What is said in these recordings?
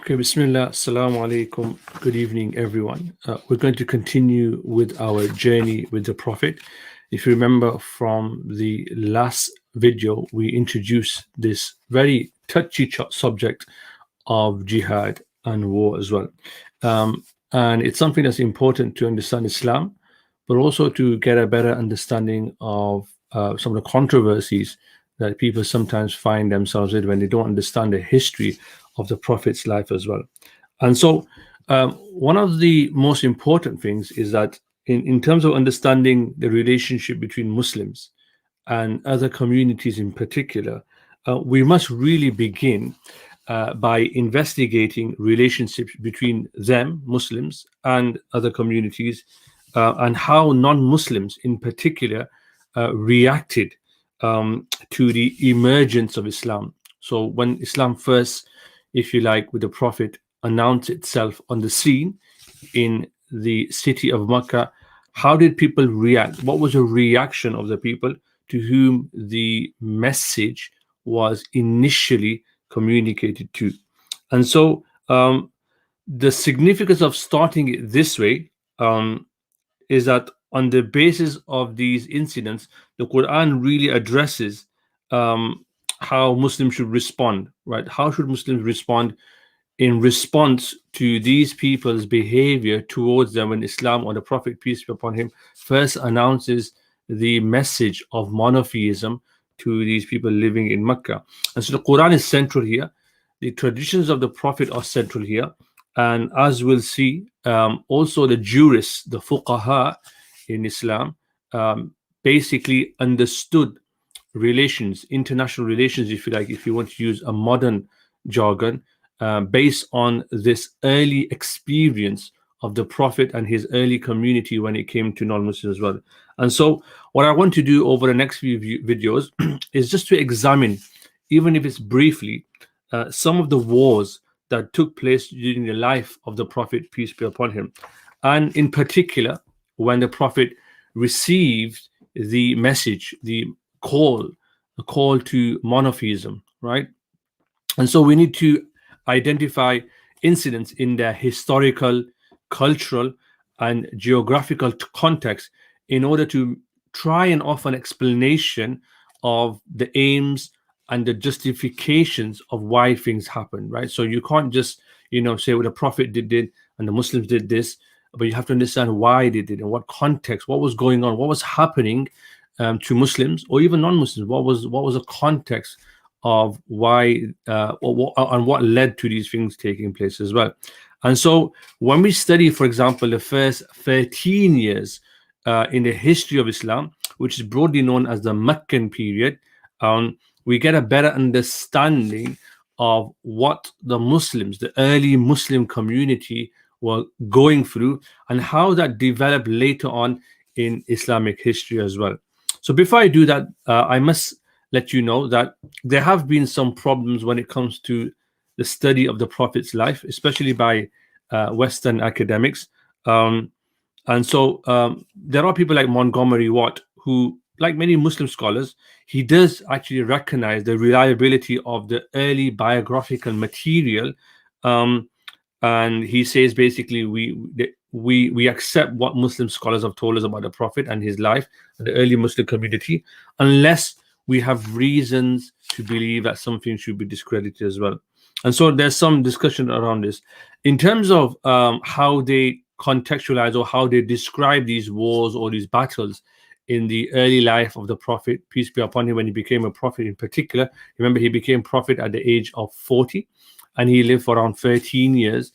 Okay, Bismillah, Assalamu alaikum. Good evening, everyone. We're going to continue with our journey with the Prophet. If you remember from the last video, we introduced this very touchy subject of jihad and war as well. And it's something that's important to understand Islam, but also to get a better understanding of some of the controversies that people sometimes find themselves in when they don't understand the history of the Prophet's life as well. And so, one of the most important things is that in terms of understanding the relationship between Muslims and other communities in particular, we must really begin by investigating relationships between them, Muslims, and other communities, and how non-Muslims in particular reacted to the emergence of Islam. So when Islam first, if you like, with the Prophet announced itself on the scene in the city of Mecca, how did people react? What was the reaction of the people to whom the message was initially communicated to? And so the significance of starting it this way is that on the basis of these incidents, the Quran really addresses how Muslims should respond, right? How should Muslims respond in response to these people's behavior towards them when Islam, or the Prophet, peace be upon him, first announces the message of monotheism to these people living in Mecca. And so the Quran is central here. The traditions of the Prophet are central here. And as we'll see, also the jurists, the fuqaha in Islam, basically understood relations, international relations, if you like, if you want to use a modern jargon, based on this early experience of the Prophet and his early community when it came to non-Muslims as well. And so what I want to do over the next few videos is just to examine, even if it's briefly, some of the wars that took place during the life of the Prophet, peace be upon him. And in particular, when the Prophet received the message, the call to monotheism, right? And so we need to identify incidents in their historical, cultural, and geographical context in order to try and offer an explanation of the aims and the justifications of why things happen, right? So you can't just, say, well, the Prophet did and the Muslims did this, but you have to understand why they did, in what context, what was going on, what was happening to Muslims or even non-Muslims. What was the context of why and what led to these things taking place as well. And so when we study, for example, the first 13 years in the history of Islam, which is broadly known as the Meccan period, we get a better understanding of what the Muslims, the early Muslim community, were going through and how that developed later on in Islamic history as well. So before I do that, I must let you know that there have been some problems when it comes to the study of the Prophet's life, especially by Western academics. And so there are people like Montgomery Watt, who, like many Muslim scholars, he does actually recognize the reliability of the early biographical material. And he says basically we accept what Muslim scholars have told us about the Prophet and his life and the early Muslim community, unless we have reasons to believe that something should be discredited as well. And so there's some discussion around this. In terms of how they contextualize or how they describe these wars or these battles in the early life of the Prophet, peace be upon him, when he became a prophet in particular. Remember, he became prophet at the age of 40, and he lived for around 13 years.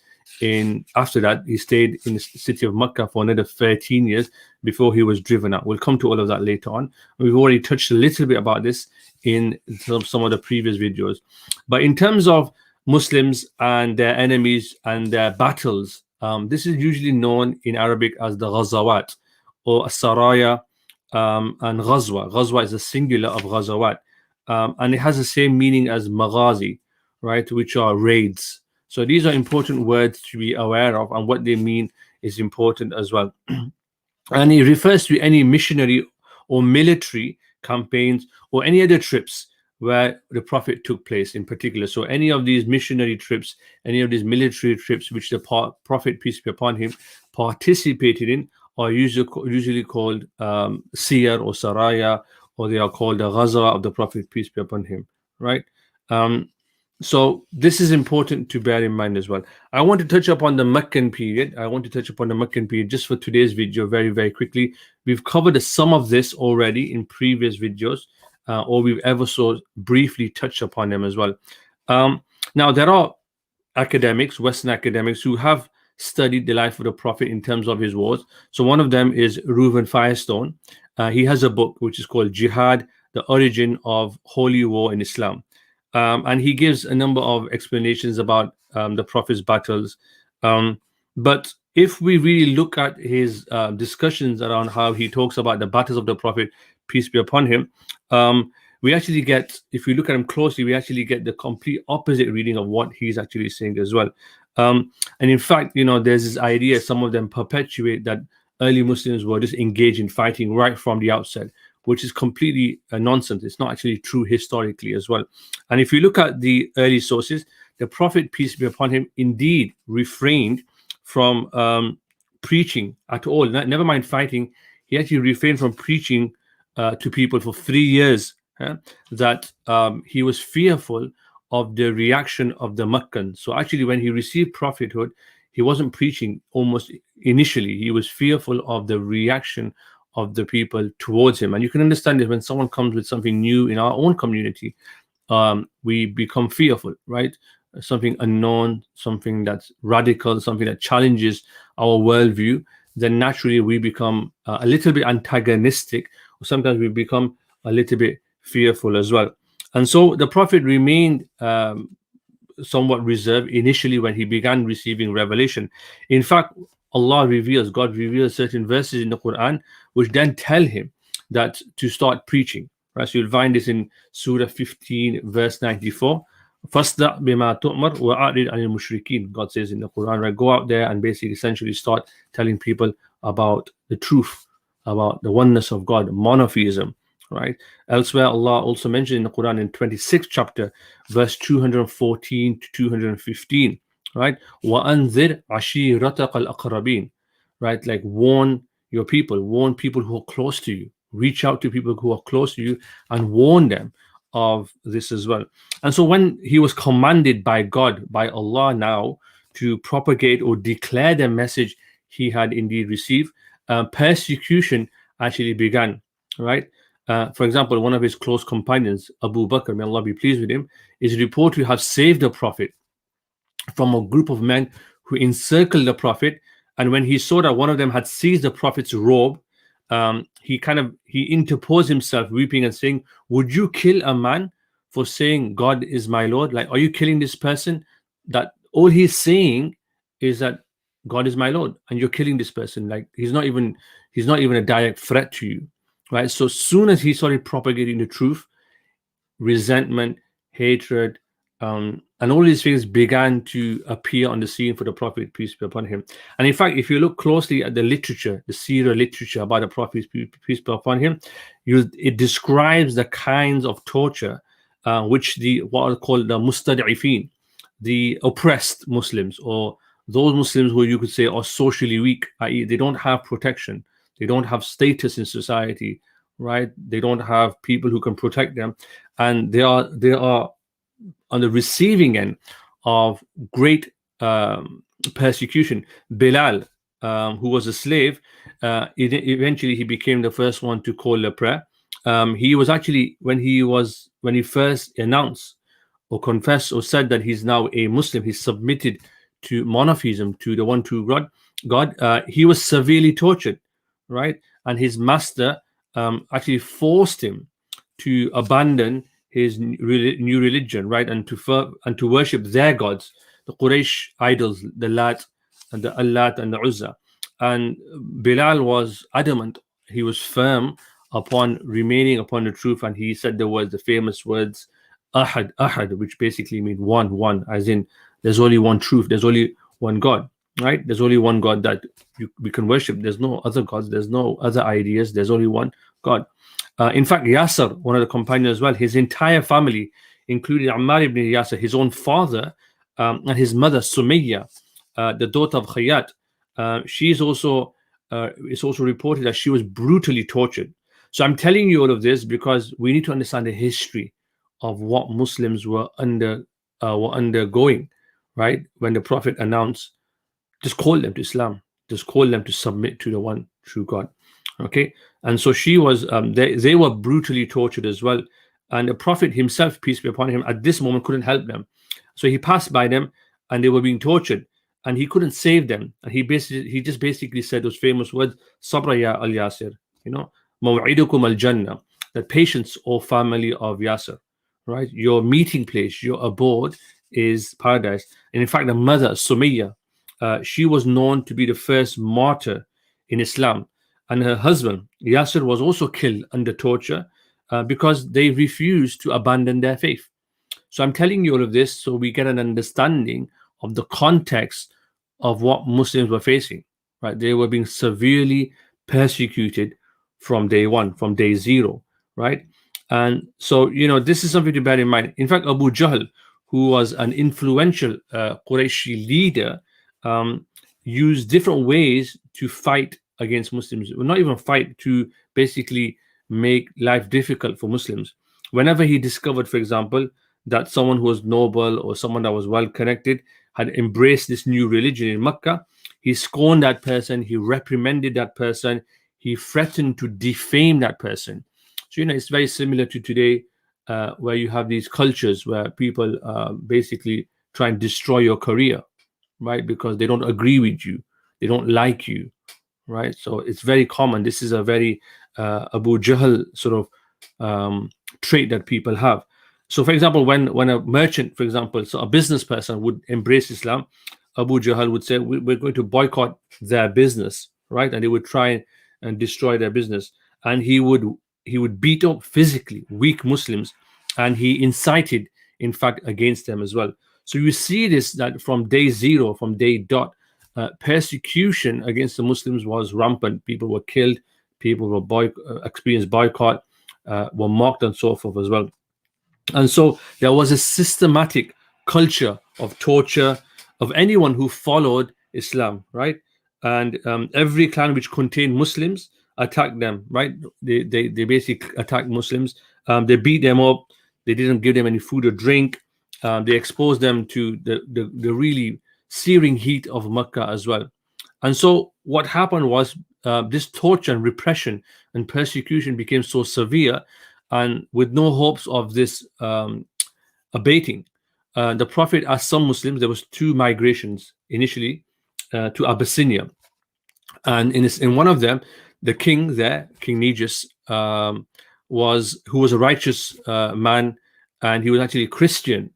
After that, he stayed in the city of Mecca for another 13 years before he was driven out. We'll come to all of that later on. We've already touched a little bit about this in some of the previous videos. But in terms of Muslims and their enemies and their battles, this is usually known in Arabic as the Ghazawat or Saraya and Ghazwa. Ghazwa is a singular of Ghazawat, and it has the same meaning as Maghazi, right, which are raids. So these are important words to be aware of, and what they mean is important as well. And it refers to any missionary or military campaigns or any other trips where the Prophet took place in particular. So any of these missionary trips, any of these military trips which the Prophet, peace be upon him, participated in, are usually called Siyar or Saraya, or they are called the Ghaza of the Prophet, peace be upon him, right? So this is important to bear in mind as well. I want to touch upon the Meccan period. Just for today's video, very, very quickly. We've covered some of this already in previous videos, or we've ever so briefly touched upon them as well. Now, there are academics, Western academics, who have studied the life of the Prophet in terms of his wars. So one of them is Reuven Firestone. He has a book which is called Jihad, the Origin of Holy War in Islam. And he gives a number of explanations about the Prophet's battles. But if we really look at his discussions around how he talks about the battles of the Prophet, peace be upon him, we actually get, if we look at him closely, we actually get the complete opposite reading of what he's actually saying as well. And in fact, there's this idea, some of them perpetuate that early Muslims were just engaged in fighting right from the outset, which is completely nonsense. It's not actually true historically as well. And if you look at the early sources, the Prophet, peace be upon him, indeed refrained from preaching at all. Never mind fighting. He actually refrained from preaching to people for 3 years. That he was fearful of the reaction of the Meccans. So actually, when he received prophethood, he wasn't preaching almost initially. He was fearful of the reaction of the people towards him. And you can understand it when someone comes with something new in our own community, we become fearful, right? Something unknown, something that's radical, something that challenges our worldview, then naturally we become a little bit antagonistic, or sometimes we become a little bit fearful as well. And so the Prophet remained somewhat reserved initially when he began receiving revelation. In fact, God reveals certain verses in the Quran which then tell him that to start preaching. Right? So you'll find this in Surah 15, verse 94. فَاسْدَعْ بِمَا تُؤْمَرْ وَأَعْرِضْ عَنِ الْمُشْرِكِينَ. God says in the Quran, right, go out there and basically essentially start telling people about the truth, about the oneness of God, monotheism. Right. Elsewhere, Allah also mentioned in the Quran in 26th chapter, verse 214 to 215. Right. وَأَنذِرْ عَشِيرَتَكَ الْأَقْرَبِينَ. Right. Like warn people who are close to you. Reach out to people who are close to you and warn them of this as well. And so when he was commanded by God, by Allah now, to propagate or declare the message he had indeed received, persecution actually began. Right. For example, one of his close companions, Abu Bakr, may Allah be pleased with him, is reported to have saved the Prophet from a group of men who encircled the Prophet. And when he saw that one of them had seized the Prophet's robe, he interposed himself, weeping and saying, "Would you kill a man for saying God is my Lord? Like, are you killing this person? That all he's saying is that God is my Lord, and you're killing this person. Like, he's not even a direct threat to you." Right. So soon as he started propagating the truth, resentment, hatred, and all these things began to appear on the scene for the Prophet, peace be upon him. And in fact, if you look closely at the literature, the Seerah literature about the Prophet, peace be upon him, it describes the kinds of torture which what are called the mustad'ifin, the oppressed Muslims, or those Muslims who you could say are socially weak, i.e. they don't have protection. They don't have status in society, right? They don't have people who can protect them, and they are on the receiving end of great persecution. Bilal, who was a slave, eventually he became the first one to call the prayer. He was actually when he first announced or confessed or said that he's now a Muslim, he submitted to monotheism, to the one true God. He was severely tortured. Right, and his master actually forced him to abandon his new religion, right, and to worship their gods, the Quraysh idols, the Lat and the Allat and the Uzza. And Bilal was adamant; he was firm upon remaining upon the truth, and he said the famous words, "Ahad, Ahad," which basically mean one, as in there's only one truth, there's only one God. Right? There's only one God that we can worship. There's no other gods. There's no other ideas. There's only one God. In fact, Yasser, one of the companions as well, his entire family, including Ammar ibn Yasser, his own father, and his mother Sumayya, the daughter of Khayyat, she's also it's also reported that she was brutally tortured. So I'm telling you all of this because we need to understand the history of what Muslims were undergoing, right? When the Prophet announced, just call them to Islam, just call them to submit to the one true God. Okay, and so she was. They were brutally tortured as well, and the Prophet himself, peace be upon him, at this moment couldn't help them. So he passed by them, and they were being tortured, and he couldn't save them. And he just basically said those famous words, "Sabra ya al Yasir," you know, "Maw'idukum al Jannah," that patience, O family of Yasir, right? Your meeting place, your abode is paradise. And in fact, the mother Sumayya, she was known to be the first martyr in Islam, and her husband Yasir was also killed under torture because they refused to abandon their faith. So I'm telling you all of this so we get an understanding of the context of what Muslims were facing. Right, they were being severely persecuted from day one, from day zero. Right, and so this is something to bear in mind. In fact, Abu Jahl, who was an influential Qurayshi leader, used different ways to fight against Muslims. Well, not even fight, to basically make life difficult for Muslims. Whenever he discovered, for example, that someone who was noble or someone that was well connected had embraced this new religion in Mecca, he scorned that person, he reprimanded that person, he threatened to defame that person. So it's very similar to today, where you have these cultures where people basically try and destroy your career, right? Because they don't agree with you, they don't like you, right? So it's very common. This is a very Abu Jahl sort of trait that people have. So, for example, when a merchant, for example, so a business person would embrace Islam, Abu Jahl would say, "We're going to boycott their business," right? And they would try and destroy their business. And he would beat up physically weak Muslims, and he incited, in fact, against them as well. So you see this, that from day zero, from day dot, persecution against the Muslims was rampant. People were killed, people were experienced boycott, were mocked, and so forth as well. And so there was a systematic culture of torture of anyone who followed Islam, right? And every clan which contained Muslims attacked them, right? They basically attacked Muslims. They beat them up. They didn't give them any food or drink. They exposed them to the really searing heat of Mecca as well. And so what happened was, this torture and repression and persecution became so severe, and with no hopes of this abating, the Prophet asked some Muslims. There was 2 migrations initially to Abyssinia, and in one of them, the king there, King Negus, who was a righteous man, and he was actually a Christian.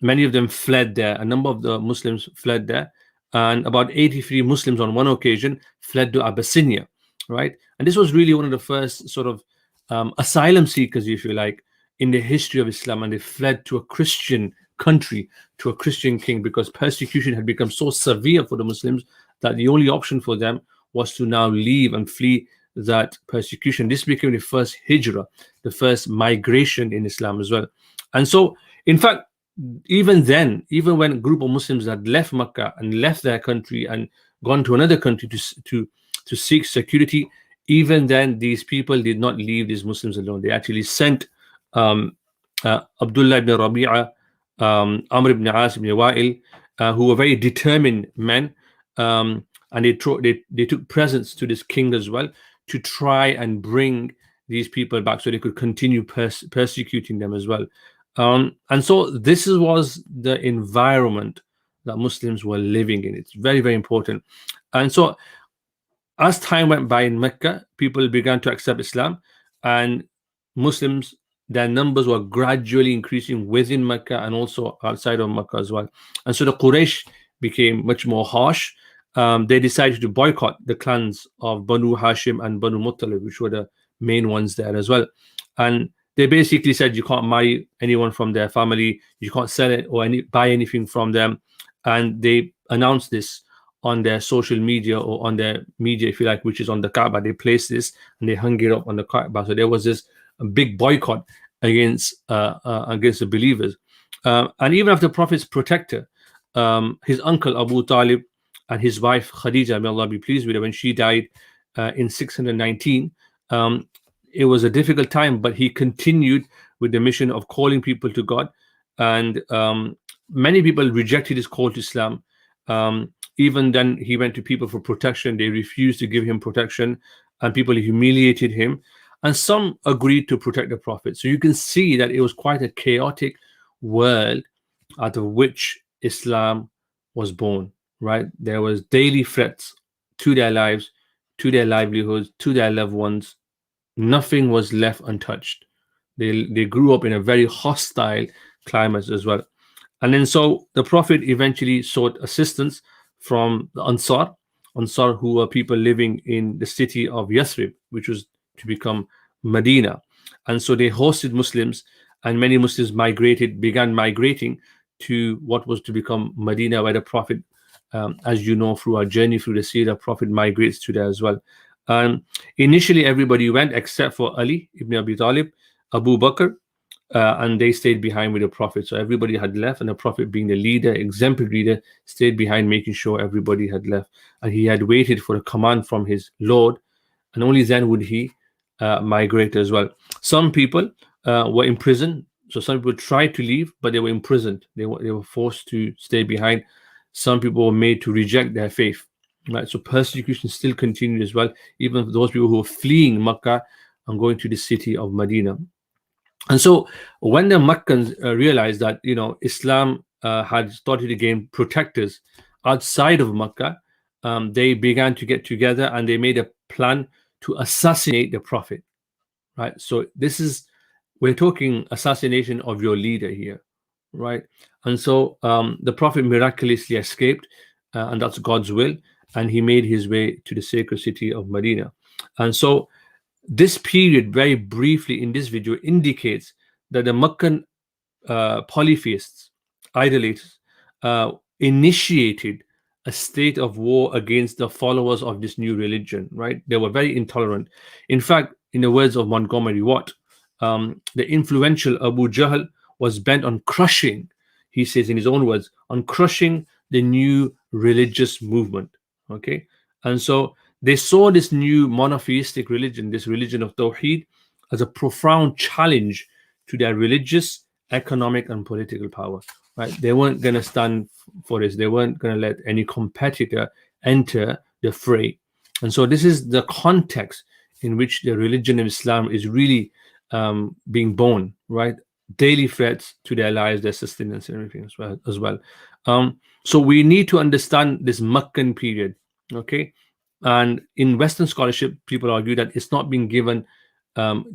Many of them fled there. A number of the Muslims fled there, and about 83 Muslims on one occasion fled to Abyssinia, right? And this was really one of the first sort of asylum seekers, if you like, in the history of Islam, and they fled to a Christian country, to a Christian king, because persecution had become so severe for the Muslims that the only option for them was to now leave and flee that persecution. This became the first hijrah, the first migration in Islam as well. And so, in fact, even then, even when a group of Muslims had left Mecca and left their country and gone to another country to seek security, even then these people did not leave these Muslims alone. They actually sent Abdullah ibn Rabi'a, Amr ibn As ibn Wa'il, who were very determined men, and they took presents to this king as well, to try and bring these people back so they could continue persecuting them as well. And so this was the environment that Muslims were living in. It's very, very important. And so as time went by in Mecca, people began to accept Islam, and Muslims, their numbers were gradually increasing within Mecca and also outside of Mecca as well. And so the Quraysh became much more harsh. They decided to boycott the clans of Banu Hashim and Banu Muttalib, which were the main ones there as well. And they basically said you can't marry anyone from their family, you can't sell it or buy anything from them. And they announced this on their social media or on their media, if you like, which is on the Kaaba. They placed this and they hung it up on the Kaaba. So there was this big boycott against the believers. And even after the Prophet's protector, his uncle Abu Talib and his wife Khadija, may Allah be pleased with her, when she died in 619, it was a difficult time, but he continued with the mission of calling people to God. And many people rejected his call to Islam. Even then, he went to people for protection. They refused to give him protection, and people humiliated him. And some agreed to protect the Prophet. So you can see that it was quite a chaotic world out of which Islam was born, right? There was daily threats to their lives, to their livelihoods, to their loved ones. Nothing was left untouched. They grew up in a very hostile climate as well. And then so the Prophet eventually sought assistance from the Ansar, who were people living in the city of Yathrib, which was to become Medina. And so they hosted Muslims, and many Muslims began migrating to what was to become Medina, where the Prophet, as you know, through our journey through the Seerah, Prophet migrates to there as well. Initially, everybody went except for Ali ibn Abi Talib, Abu Bakr, and they stayed behind with the Prophet. So everybody had left, and the Prophet, being the leader, exemplary leader, stayed behind, making sure everybody had left. And he had waited for a command from his Lord, and only then would he migrate as well. Some people were imprisoned. So some people tried to leave, but they were imprisoned. They were forced to stay behind. Some people were made to reject their faith. Right, so persecution still continued as well, even for those people who were fleeing Mecca and going to the city of Medina. And so when the Meccans realized that, Islam had started to gain protectors outside of Mecca, they began to get together and they made a plan to assassinate the Prophet. Right, so we're talking assassination of your leader here, right? And so the Prophet miraculously escaped, and that's God's will, and he made his way to the sacred city of Medina. And so this period, very briefly in this video, indicates that the Meccan polytheists, idolaters, initiated a state of war against the followers of this new religion, right? They were very intolerant. In fact, in the words of Montgomery Watt, the influential Abu Jahl was bent on crushing, he says in his own words, on crushing the new religious movement. Okay, and so they saw this new monotheistic religion, this religion of Tawheed, as a profound challenge to their religious, economic, and political power. Right? They weren't going to stand for this. They weren't going to let any competitor enter the fray. And so this is the context in which the religion of Islam is really being born. Right? Daily threats to their lives, their sustenance, and everything as well. So we need to understand this Meccan period. Okay, and in Western scholarship, people argue that it's not being given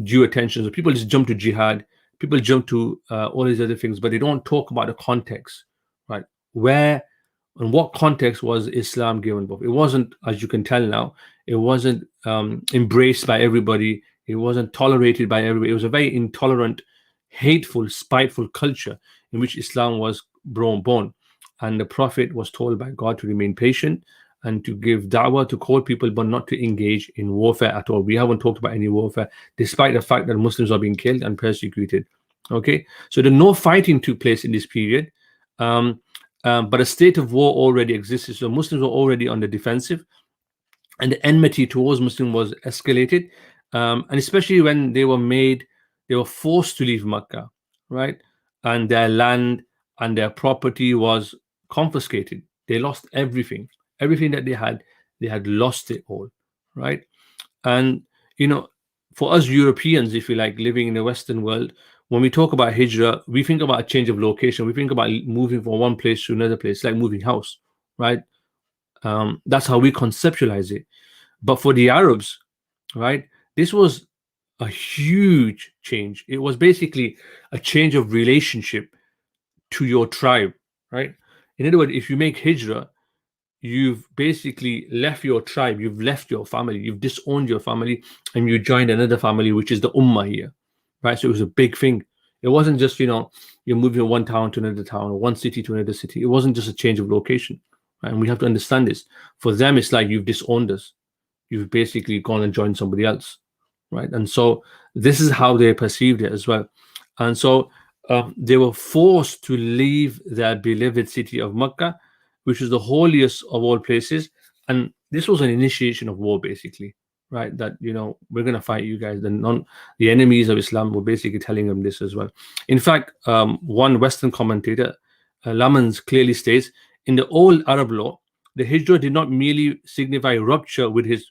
due attention. So people just jump to jihad, people jump to all these other things, but they don't talk about the context, right? Where and what context was Islam given birth? It wasn't, as you can tell now, it wasn't embraced by everybody. It wasn't tolerated by everybody. It was a very intolerant, hateful, spiteful culture in which Islam was born. And the Prophet was told by God to remain patient and to give da'wah, to call people, but not to engage in warfare at all. We haven't talked about any warfare, despite the fact that Muslims are being killed and persecuted. Okay, so no fighting took place in this period, but a state of war already existed. So Muslims were already on the defensive, and the enmity towards Muslims was escalated, and especially when they were forced to leave Mecca, right? And their land and their property was confiscated. They lost everything that they had lost it all, right? And for us Europeans, if you like, living in the Western world, when we talk about hijrah, we think about a change of location. We think about moving from one place to another place, like moving house, right? That's how we conceptualize it. But for the Arabs, right, this was a huge change. It was basically a change of relationship to your tribe, right? In other words, if you make hijrah, you've basically left your tribe, you've left your family, you've disowned your family, and you joined another family, which is the ummah here, right? So it was a big thing. It wasn't just, you're moving from one town to another town, or one city to another city. It wasn't just a change of location, right? And we have to understand this. For them, it's like you've disowned us. You've basically gone and joined somebody else, right? And so this is how they perceived it as well. And so they were forced to leave their beloved city of Mecca, which is the holiest of all places. And this was an initiation of war, basically, right? That, we're going to fight you guys. The enemies of Islam were basically telling them this as well. In fact, one Western commentator, Lamans, clearly states, in the old Arab law, the Hijrah did not merely signify rupture with his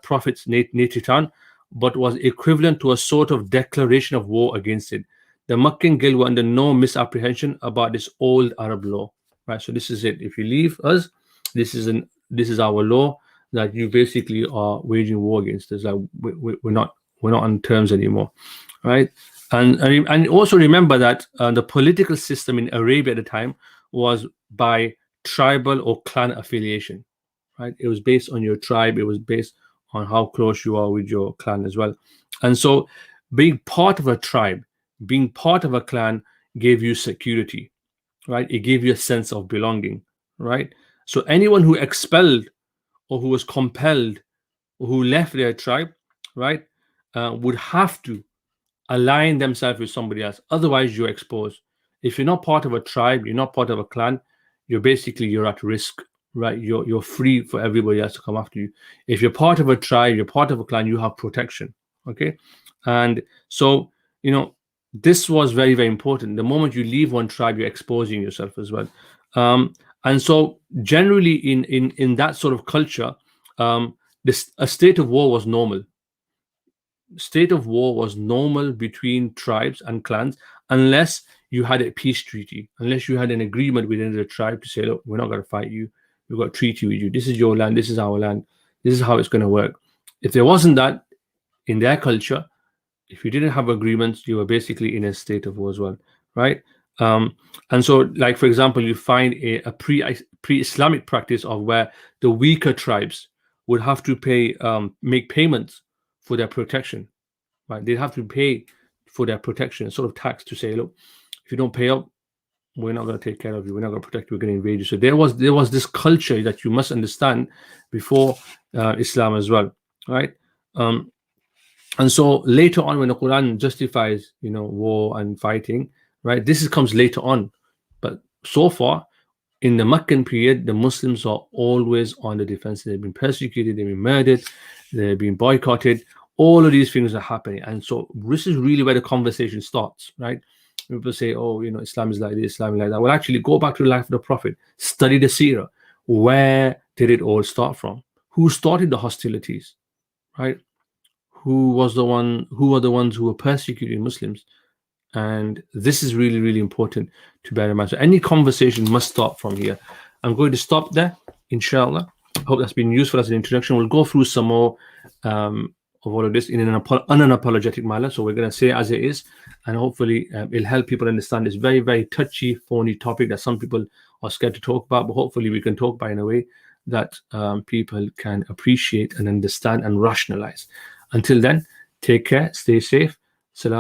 prophet's native town, but was equivalent to a sort of declaration of war against it. The Meccan Guild were under no misapprehension about this old Arab law, right? So this is it. If you leave us, this is our law, that you basically are waging war against us. Like we're not on terms anymore, right? And also remember that the political system in Arabia at the time was by tribal or clan affiliation, right? It was based on your tribe. It was based on how close you are with your clan as well. And so being part of a tribe, being part of a clan gave you security, right? It gave you a sense of belonging, right? So anyone who expelled or who was compelled or who left their tribe, right, would have to align themselves with somebody else. Otherwise, you're exposed. If you're not part of a tribe, you're not part of a clan, you're at risk, right? You're free for everybody else to come after you. If you're part of a tribe, you're part of a clan, you have protection. Okay. And so, this was very, very important. The moment you leave one tribe, you're exposing yourself as well. And so generally in that sort of culture, a state of war was normal. State of war was normal between tribes and clans, unless you had a peace treaty, unless you had an agreement within the tribe to say, look, we're not going to fight you. We've got a treaty with you. This is your land. This is our land. This is how it's going to work. If there wasn't that in their culture, if you didn't have agreements, you were basically in a state of war as well, right? And so, like, for example, you find a pre-Islamic practice of where the weaker tribes would have to make payments for their protection, right? They'd have to pay for their protection, sort of tax, to say, look, if you don't pay up, we're not going to take care of you. We're not going to protect you. We're going to invade you. So there was this culture that you must understand before Islam as well, right? And so later on, when the Quran justifies, war and fighting, right? This comes later on, but so far in the Meccan period, the Muslims are always on the defense. They've been persecuted, they've been murdered, they've been boycotted. All of these things are happening, and so this is really where the conversation starts, right? People say, "Oh, Islam is like this, Islam is like that." Well, actually, go back to the life of the Prophet, study the seerah. Where did it all start from? Who started the hostilities, right? Who were the ones who were persecuting Muslims? And this is really, really important to bear in mind. So any conversation must start from here. I'm going to stop there, inshallah. I hope that's been useful as an introduction. We'll go through some more of all of this in an unapologetic manner. So we're going to say as it is, and hopefully it'll help people understand this very, very touchy, phony topic that some people are scared to talk about. But hopefully we can talk about it in a way that people can appreciate and understand and rationalize. Until then, take care, stay safe,